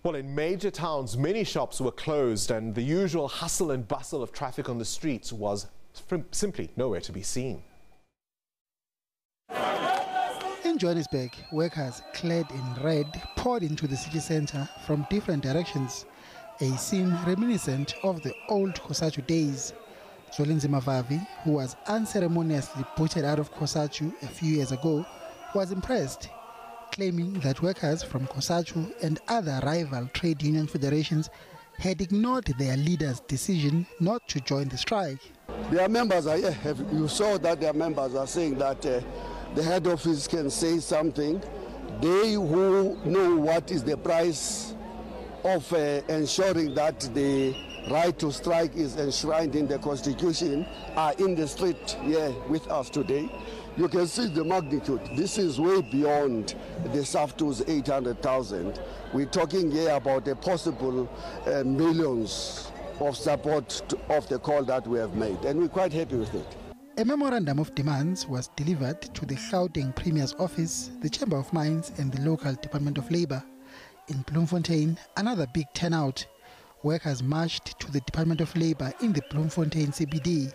Well, in major towns, many shops were closed and the usual hustle and bustle of traffic on the streets was simply nowhere to be seen. In Johannesburg, workers clad in red poured into the city centre from different directions, a scene reminiscent of the old COSATU days. Zwelinzima Vavi, who was unceremoniously booted out of COSATU a few years ago, was impressed, claiming that workers from COSATU and other rival trade union federations had ignored their leaders' decision not to join the strike. Their members are here. You saw that their members are saying that the head office can say something. They who know what is the price of ensuring that the right to strike is enshrined in the Constitution are in the street here with us today. You can see the magnitude. This is way beyond the Saftu's 800,000. We're talking here about a possible millions of support of the call that we have made, and we're quite happy with it. A memorandum of demands was delivered to the Gauteng Premier's office, the Chamber of Mines and the local Department of Labour. In Bloemfontein, another big turnout. Workers marched to the Department of Labour in the Bloemfontein CBD.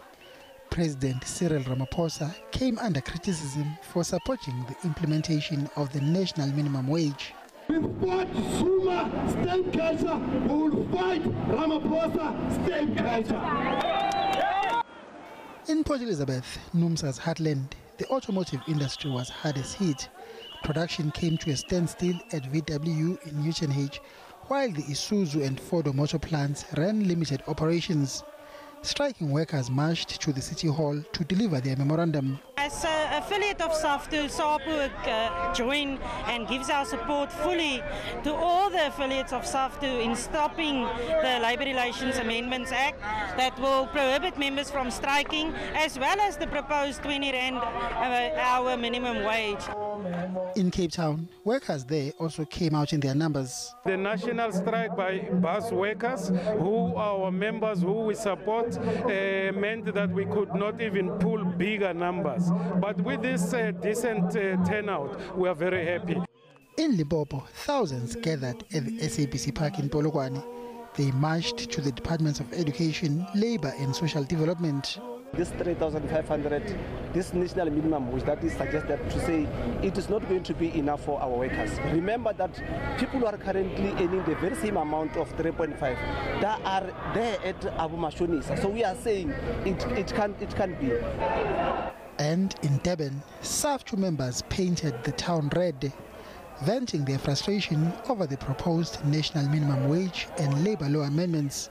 President Cyril Ramaphosa came under criticism for supporting the implementation of the national minimum wage. We fought Zuma, state culture. We will fight Ramaphosa, state culture. In Port Elizabeth, NUMSA's heartland, the automotive industry was hardest hit. Production came to a standstill at VW in Uitenhage, while the Isuzu and Ford motor plants ran limited operations. Striking workers marched to the City Hall to deliver their memorandum. As an affiliate of Saftu, SABC join and gives our support fully to all the affiliates of Saftu in stopping the Labour Relations Amendments Act that will prohibit members from striking, as well as the proposed 20 Rand hour minimum wage. In Cape Town, workers there also came out in their numbers. The national strike by bus workers, who are our members, who we support, meant that we could not even pull bigger numbers. But with this decent turnout, we are very happy. In Limpopo, thousands gathered at the SABC Park in Polokwane. They marched to the Departments of Education, Labour and Social Development. This 3,500, this national minimum which that is suggested to say it is not going to be enough for our workers. Remember that people who are currently earning the very same amount of 3.5 that are there at Abu Mashonisa. So we are saying it can be. And in Durban, Saftu members painted the town red, venting their frustration over the proposed national minimum wage and labour law amendments.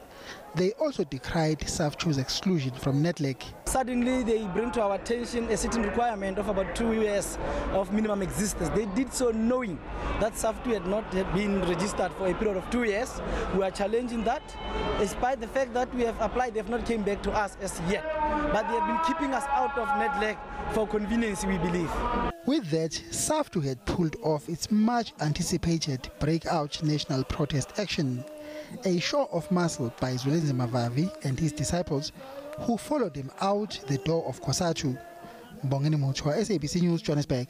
They also decried Saftu's exclusion from Netlek. Suddenly they bring to our attention a certain requirement of about 2 years of minimum existence. They did so knowing that Saftu had not been registered for a period of 2 years. We are challenging that. Despite the fact that we have applied, they have not come back to us as yet. But they have been keeping us out of Netlek for convenience, we believe. With that, Saftu had pulled off its much anticipated breakout national protest action. A show of muscle by Zwelinzima Vavi and his disciples, who followed him out the door of COSATU. Mbongeni Muchwa, SABC News, Johannesburg.